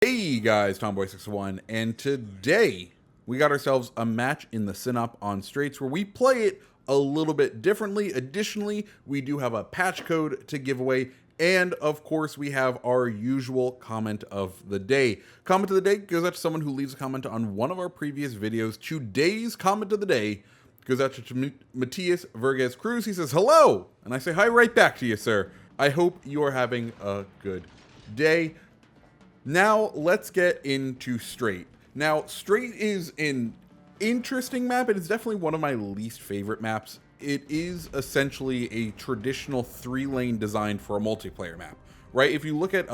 Hey guys, Tomboy61, and today we got ourselves a match in the Synop on Straits where we play it a little bit differently. Additionally, we do have a patch code to give away, and of course we have our usual comment of the day. Comment of the day goes out to someone who leaves a comment on one of our previous videos. Today's comment of the day goes out to Matias Verges Cruz. He says, "Hello," and I say hi right back to you, sir. I hope you are having a good day. Now, let's get into Strait. Now, Strait is an interesting map. It is definitely one of my least favorite maps. It is essentially a traditional 3-lane design for a multiplayer map, right? If you look at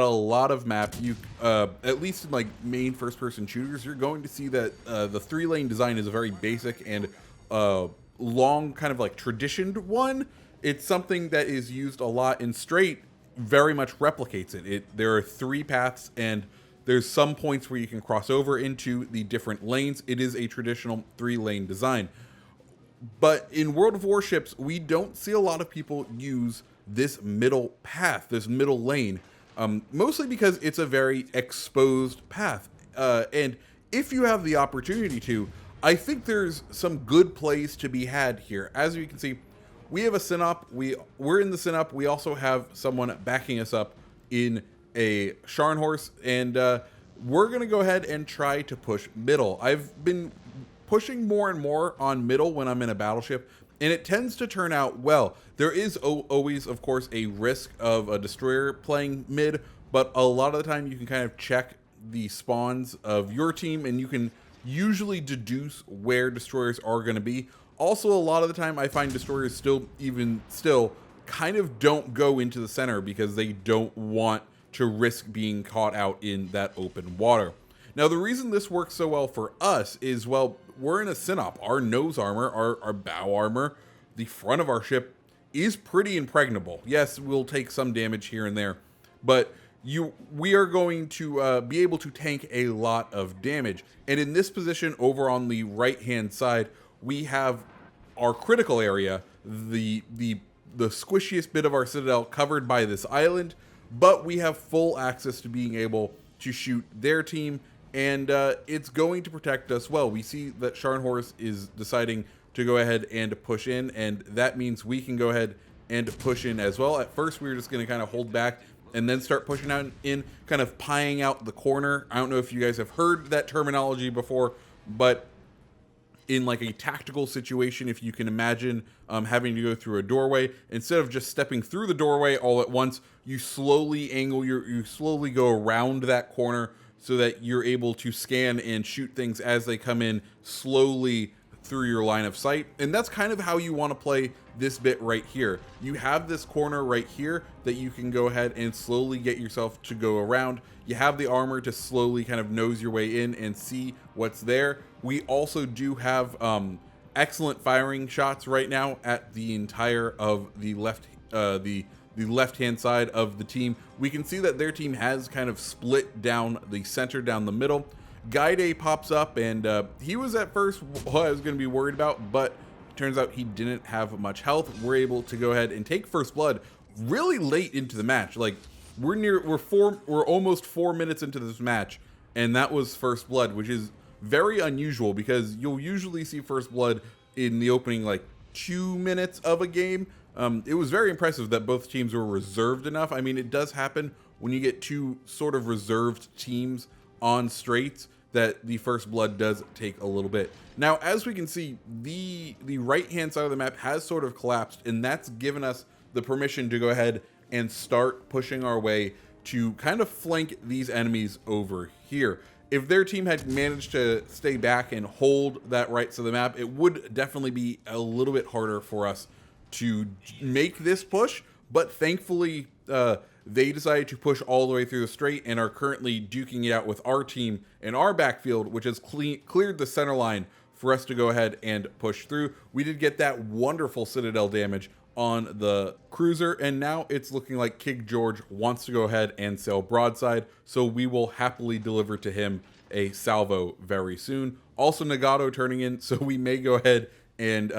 a lot of maps, at least in like main first-person shooters, you're going to see that the 3-lane design is a very basic and long kind of like traditioned one. It's something that is used a lot in Strait. Very much replicates it. There are 3 paths, and there's some points where you can cross over into the different lanes. It is a traditional 3-lane design. But in World of Warships, we don't see a lot of people use this middle path, this middle lane, mostly because it's a very exposed path. And if you have the opportunity to, I think there's some good plays to be had here. As you can see, we have a Synop. We're in the Synop. We also have someone backing us up in a Scharnhorst, and we're going to go ahead and try to push middle. I've been pushing more and more on middle when I'm in a battleship, and it tends to turn out well. There is always, of course, a risk of a destroyer playing mid, but a lot of the time you can kind of check the spawns of your team, and you can usually deduce where destroyers are going to be. Also, a lot of the time, I find destroyers still kind of don't go into the center because they don't want to risk being caught out in that open water. Now, the reason this works so well for us is, well, we're in a Synop. Our nose armor, our bow armor, the front of our ship is pretty impregnable. Yes, we'll take some damage here and there, but we are going to be able to tank a lot of damage. And in this position over on the right-hand side, we have our critical area, the squishiest bit of our citadel covered by this island, but we have full access to being able to shoot their team, and it's going to protect us well. We see that Scharnhorst is deciding to go ahead and push in, and that means we can go ahead and push in as well. At first, we were just going to kind of hold back and then start pushing out in, kind of pieing out the corner. I don't know if you guys have heard that terminology before, but in like a tactical situation, if you can imagine having to go through a doorway, instead of just stepping through the doorway all at once, you slowly go around that corner so that you're able to scan and shoot things as they come in slowly through your line of sight. And that's kind of how you want to play this bit right here. You have this corner right here that you can go ahead and slowly get yourself to go around. You have the armor to slowly kind of nose your way in and see what's there. We also do have excellent firing shots right now at the entire of the left-hand side of the team. We can see that their team has kind of split down the center, down the middle. Guide pops up, and he was at first what I was going to be worried about, but turns out he didn't have much health. We're able to go ahead and take first blood really late into the match. Like we're almost 4 minutes into this match, and that was first blood, which is very unusual because you'll usually see first blood in the opening like 2 minutes of a game. It was very impressive that both teams were reserved enough. I mean, it does happen when you get 2 sort of reserved teams on Straits that the first blood does take a little bit. Now, as we can see, the right-hand side of the map has sort of collapsed, and that's given us the permission to go ahead and start pushing our way to kind of flank these enemies over here. If their team had managed to stay back and hold that right side of the map, it would definitely be a little bit harder for us to make this push, but thankfully they decided to push all the way through the Strait and are currently duking it out with our team in our backfield, which has cleared the center line for us to go ahead and push through. We did get that wonderful citadel damage on the cruiser, and now it's looking like King George wants to go ahead and sail broadside, so we will happily deliver to him a salvo very soon. Also, Nagato turning in, so we may go ahead and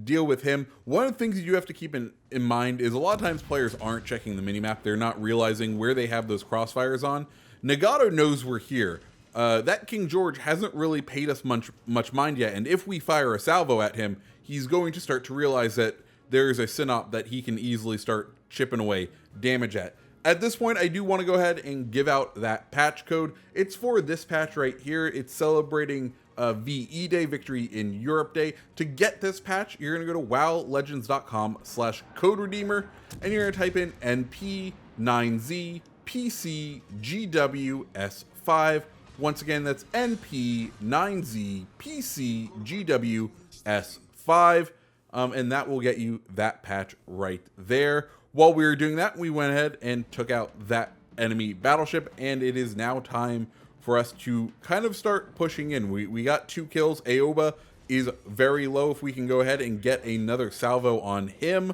deal with him. One of the things you do have to keep in mind is a lot of times players aren't checking the minimap. They're not realizing where they have those crossfires on. Nagato knows we're here. That King George hasn't really paid us much mind yet, and if we fire a salvo at him, he's going to start to realize that there's a synop that he can easily start chipping away damage at. At this point, I do want to go ahead and give out that patch code. It's for this patch right here. It's celebrating VE Day, Victory in Europe Day. To get this patch, you're going to go to wowlegends.com/code-redeemer, and you're going to type in NP9ZPCGWS5. Once again, that's NP9ZPCGWS5, and that will get you that patch right there. While we were doing that, we went ahead and took out that enemy battleship, and it is now time for us to kind of start pushing in. We got 2 kills. Aoba is very low. If we can go ahead and get another salvo on him,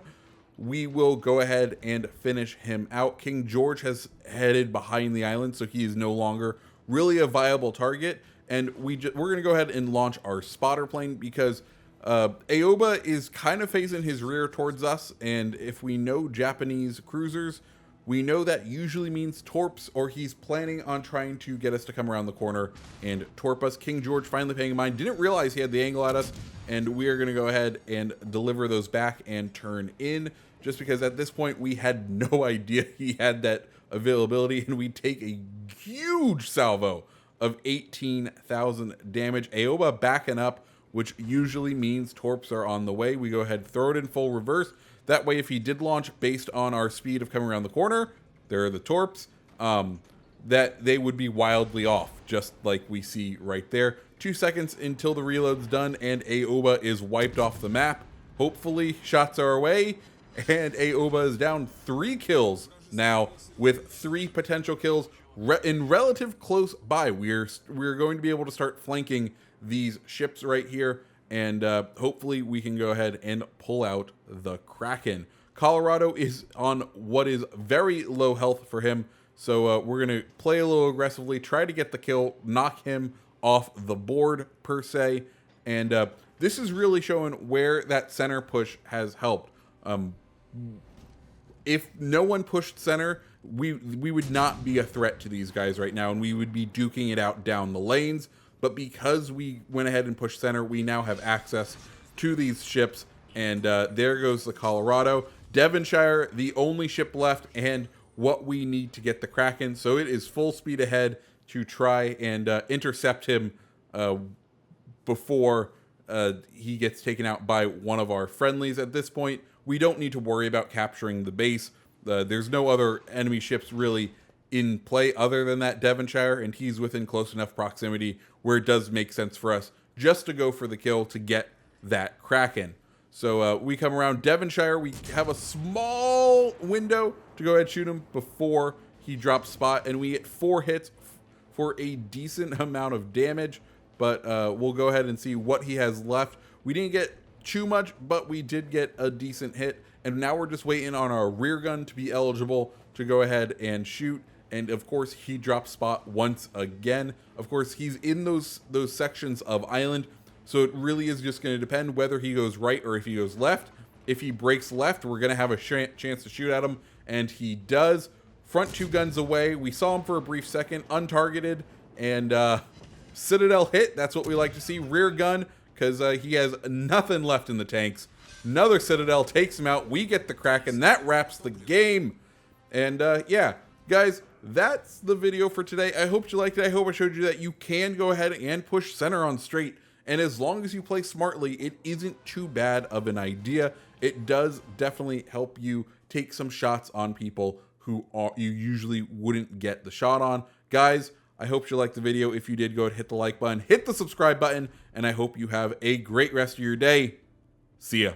we will go ahead and finish him out. King George has headed behind the island, so he is no longer really a viable target, and we're going to go ahead and launch our spotter plane because Aoba is kind of facing his rear towards us, and if we know Japanese cruisers, we know that usually means torps, or he's planning on trying to get us to come around the corner and torp us. King George finally paying mind, didn't realize he had the angle at us, and we are going to go ahead and deliver those back and turn in, just because at this point we had no idea he had that availability, and we take a huge salvo of 18,000 damage. Aoba backing up, which usually means torps are on the way. We go ahead, throw it in full reverse. That way, if he did launch based on our speed of coming around the corner, there are the torps, that they would be wildly off, just like we see right there. 2 seconds until the reload's done, and Aoba is wiped off the map. Hopefully, shots are away, and Aoba is down 3 kills now, with 3 potential kills in relative close by. We're going to be able to start flanking these ships right here, and hopefully we can go ahead and pull out the Kraken. Colorado is on what is very low health for him, so we're going to play a little aggressively, try to get the kill, knock him off the board per se, and this is really showing where that center push has helped. If no one pushed center, we would not be a threat to these guys right now, and we would be duking it out down the lanes. But because we went ahead and pushed center, we now have access to these ships, and there goes the Colorado. Devonshire, the only ship left, and what we need to get the Kraken. So it is full speed ahead to try and intercept him before he gets taken out by one of our friendlies. At this point, we don't need to worry about capturing the base. There's no other enemy ships really in play other than that Devonshire, and he's within close enough proximity where it does make sense for us just to go for the kill to get that Kraken. So we come around Devonshire. We have a small window to go ahead and shoot him before he drops spot, and we get 4 hits for a decent amount of damage, but we'll go ahead and see what he has left. We didn't get too much, but we did get a decent hit, and now we're just waiting on our rear gun to be eligible to go ahead and shoot. And of course, he drops spot once again. Of course, he's in those sections of island, so it really is just going to depend whether he goes right or if he goes left. If he breaks left, we're going to have a chance to shoot at him, and he does. Front 2 guns away. We saw him for a brief second, untargeted, and Citadel hit. That's what we like to see. Rear gun, because he has nothing left in the tanks. Another Citadel takes him out. We get the Kraken. That wraps the game. And yeah, guys, that's the video for today. I hope you liked it. I hope I showed you that you can go ahead and push center on Strait. And as long as you play smartly, it isn't too bad of an idea. It does definitely help you take some shots on people who you usually wouldn't get the shot on. Guys, I hope you liked the video. If you did, go ahead and hit the like button, hit the subscribe button, and I hope you have a great rest of your day. See ya.